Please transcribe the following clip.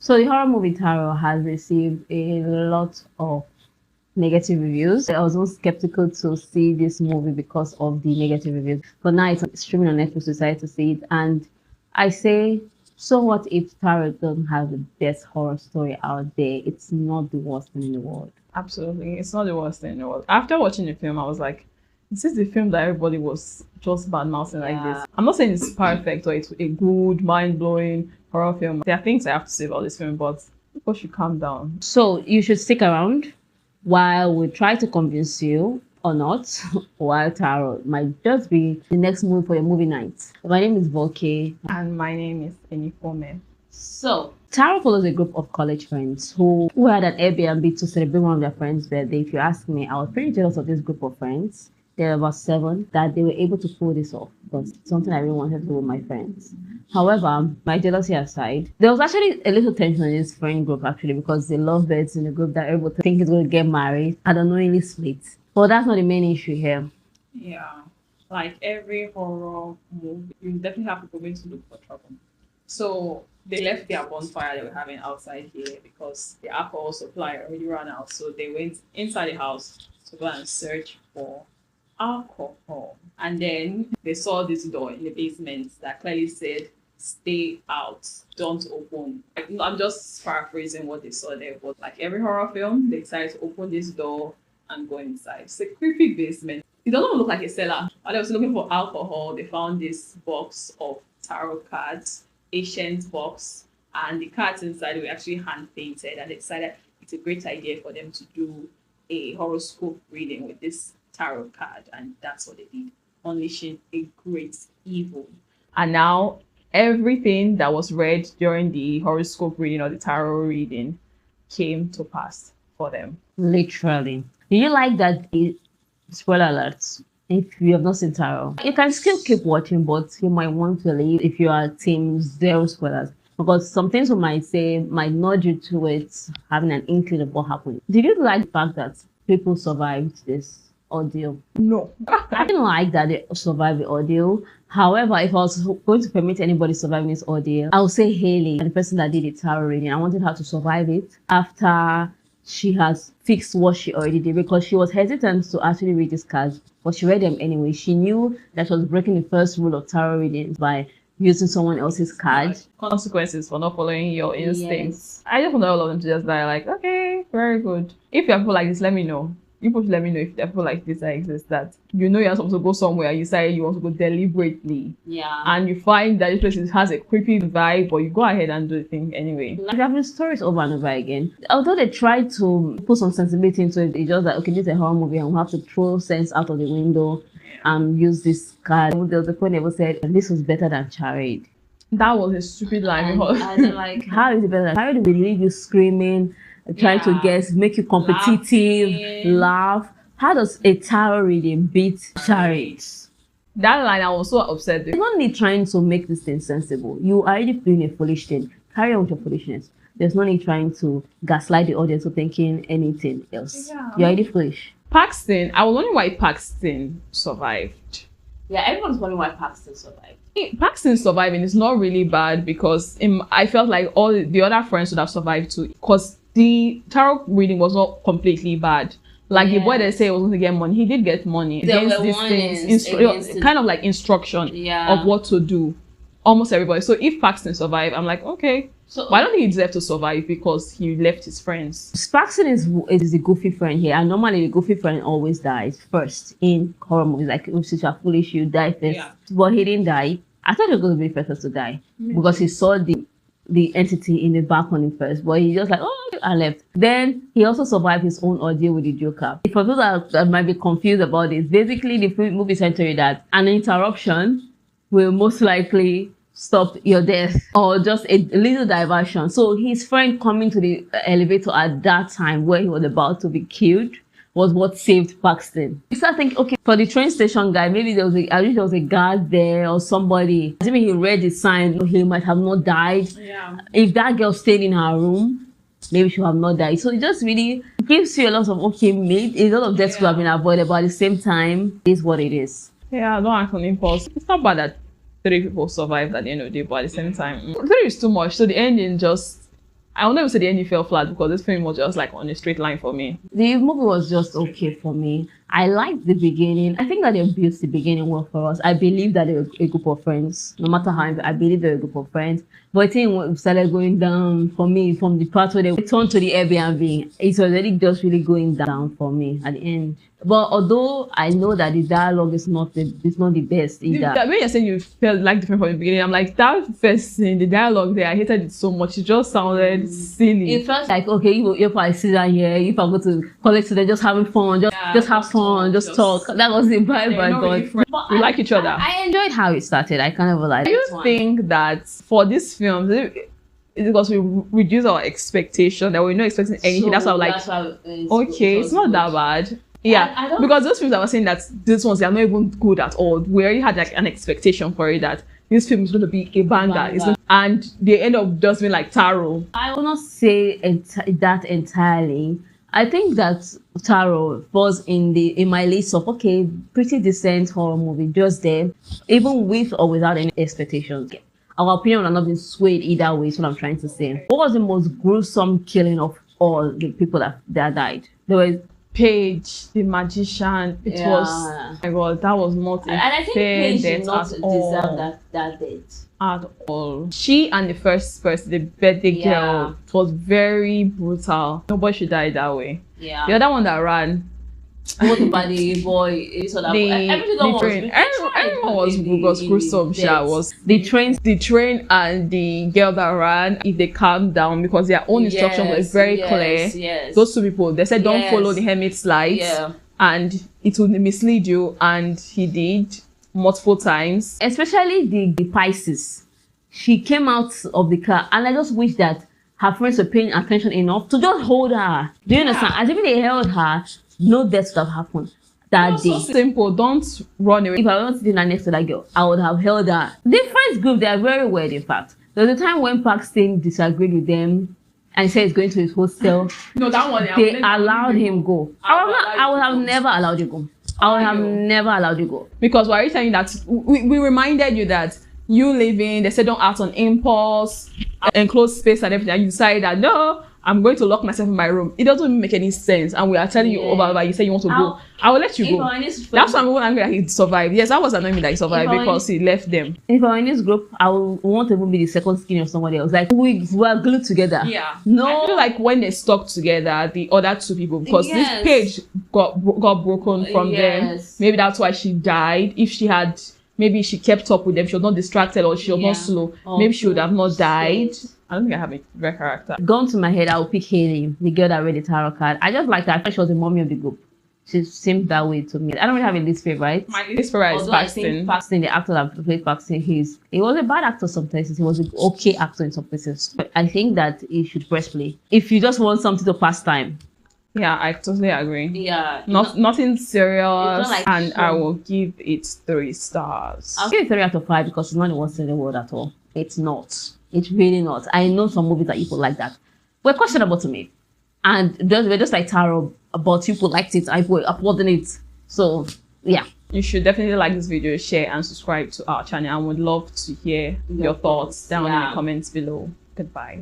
So the horror movie Tarot has received a lot of negative reviews. I was also skeptical to see this movie because of the negative reviews. But now it's streaming on Netflix, so I decided to see it. And I say, so what if Tarot doesn't have the best horror story out there? It's not the worst thing in the world. Absolutely. It's not the worst thing in the world. After watching the film, I was like, this is the film that everybody was just bad mouthing like this. I'm not saying it's perfect or it's a good, mind-blowing horror film. There are things I have to say about this film, but people should calm down. So you should stick around while we try to convince you or not, while Tarot might just be the next movie for your movie night. My name is Volke. And my name is Enifome. So, Tarot follows a group of college friends who had an Airbnb to celebrate one of their friends' birthday. If you ask me, I was pretty jealous of this group of friends. There were about 7 that they were able to pull this off, but something I really wanted to do with my friends. However, my jealousy aside, there was actually a little tension in this friend group actually because the lovebirds in the group that everybody think is going to get married had unknowingly split. But that's not the main issue here. Yeah, like every horror movie, you definitely have people going to look for trouble. So they left their bonfire they were having outside here because the alcohol supply already ran out. So they went inside the house to go and search for alcohol. And then they saw this door in the basement that clearly said, "Stay out, don't open." I'm just paraphrasing what they saw there, but like every horror film, they decided to open this door and go inside. It's a creepy basement. It doesn't look like a cellar. While they was looking for alcohol, they found this box of tarot cards, ancient box, and the cards inside were actually hand painted, and they decided it's a great idea for them to do a horoscope reading with this tarot card, and that's what they did, unleashing a great evil. And now everything that was read during the horoscope reading or the tarot reading came to pass for them. Literally. Do you like that? Spoiler alerts. If you have not seen Tarot, you can still keep watching, but you might want to leave if you are team 0 spoilers. Because some things we might say might nudge you towards having an inkling of what happened. Did you like the fact that people survived this ordeal? No. I didn't like that they survived the ordeal. However, if I was going to permit anybody surviving this ordeal, I would say Haley, the person that did the tarot reading. I wanted her to survive it after she has fixed what she already did, because she was hesitant to actually read these cards, but she read them anyway. She knew that she was breaking the first rule of tarot readings by using someone else's card. Consequences for not following your instincts. Yes. I just want all of them to just die like, okay, very good. If you have people like this, let me know. You should let me know if there are people like this that exist, that you know you're supposed to go somewhere, you say you want to go deliberately. Yeah. And you find that this place has a creepy vibe, but you go ahead and do the thing anyway. Like having stories over and over again. Although they try to put some sensibility into it, it's just like, okay, this is a horror movie and we have to throw sense out of the window and use this card. There was a point they ever said, this was better than charade. That was a stupid line. And like, how is it better than charade? Will leave you screaming, trying to guess, make you competitive, laugh. How does a tarot reading beat charades? That line, I was so upset. There's no need trying to make this thing sensible. You are already doing a foolish thing. Carry on with your foolishness. There's no need trying to gaslight the audience to thinking anything else. Yeah. You're already foolish. Paxton, I was wondering why Paxton survived. Yeah, everyone's wondering why Paxton survived. Paxton surviving is not really bad because I felt like all the other friends would have survived too, because the tarot reading was not completely bad. Like the boy that said he was going to get money, he did get money. There against were these things, kind of like instruction of what to do. Almost everybody. So if Paxton survived, I'm like, okay. So but I don't think he deserved to survive because he left his friends. Paxton is the goofy friend here, and normally the goofy friend always dies first in horror movies. Like, if you are foolish, you die first. Yeah. But he didn't die. I thought he was going to be the first to die because he saw the entity in the balcony first, but he just like, oh, I left. Then he also survived his own ordeal with the Joker. For those that might be confused about this, basically the movie is saying that an interruption will most likely stop your death, or just a little diversion. So his friend coming to the elevator at that time where he was about to be killed was what saved Paxton. You start thinking, okay, for the train station guy, maybe I wish there was a guard there or somebody. Assuming he read the sign, he might have not died. Yeah. If that girl stayed in her room, maybe she would have not died. So it just really gives you a lot of, okay, maybe a lot of deaths could have been avoided, but at the same time, it is what it is. Yeah, don't act on impulse. It's not bad that 3 people survived at the end of the day, but at the same time, 3 is too much. So the ending just, I'll never say the ending fell flat because this film was just like on a straight line for me. The movie was just okay for me. I liked the beginning. I think that they built the beginning well for us. I believe that they were a group of friends. No matter how, I believe they were a group of friends. But I think when it started going down for me, from the part where they turned to the Airbnb, it was already just really going down for me at the end. But although I know that the dialogue is not the best either. When you're saying you felt like different from the beginning, I'm like, that first scene, the dialogue there, I hated it so much. It just sounded silly. It felt like, okay, you probably sit down here, if I go to college today, just having fun, just have fun, just talk. That was the vibe I got. We like each other. I enjoyed how it started. I kind of like. Do you think that for this film, because we reduce our expectation, that we're not expecting anything? So that's why I'm like, okay, it's not that bad. Yeah, because those films I was saying that these ones, they are not even good at all. We already had like an expectation for it that this film is going to be a banger. And they end up just being like Taro. I will not say that entirely. I think that Taro falls in my list of, okay, pretty decent horror movie, just there, even with or without any expectations. Our opinion has not been swayed either way, is what I'm trying to say. What was the most gruesome killing of all the people that died? There was Paige, the magician. It was, oh my God, that was not a fair death at all. Deserve that death at all. She and the first person, the birthday girl, it was very brutal. Nobody should die that way. Yeah. The other one that ran, both by the boy, everyone was gruesome. Was the train and the girl that ran. If they calm down, because their own instruction was very clear. Yes. Those two people, they said don't follow the hermit's lights, and it would mislead you. And he did multiple times. Especially the Pisces. She came out of the car, and I just wish that her friends were paying attention enough to just hold her. Do you understand? As if they held her, no death would have happened that day. So simple. Don't run away. If I wanted to be next to that girl, I would have held her. The friends group, they are very weird, in fact. There was a time when Paxton disagreed with them and he said he's going to his hostel. No, that one. They allowed him go. I would have never allowed you go. I would have never allowed you go. Because why are you telling that? We reminded you that you living, they said don't act on impulse, enclosed space and everything. And you decided that, no, I'm going to lock myself in my room. It doesn't even make any sense. And we are telling you over, you say you want to go. I will let you go. That's why I'm even angry that he survived. Yes, that was annoying me that he survived because he left them. If I'm in this group, I will want to even be the second skin of somebody else. Like, we are glued together. Yeah. No. I feel like when they stuck together, the other two people, because this page got broken from them. Maybe that's why she died. If she had, maybe she kept up with them, she was not distracted or she was not slow. Maybe she would have not died. I don't think I have a red character. Gone to my head, I would pick Haley, the girl that read the tarot card. I just like that. I thought she was the mommy of the group. She seemed that way to me. I don't really have a least favorite. My least favorite is Paxton. Paxton, the actor that played Paxton, he was a bad actor some places. He was an okay actor in some places. But I think that he should press play. If you just want something to pass time. Yeah, I totally agree. Yeah. Nothing serious, and I will give it 3 stars. I'll give it 3 out of 5 because it's not the worst in the world at all. It's not. It's really not. I know some movies that people like that. We're questionable to me. And we're just like Taro, but people liked it. I were applauding it. So, yeah. You should definitely like this video, share, and subscribe to our channel. I would love to hear your thoughts down in the comments below. Goodbye.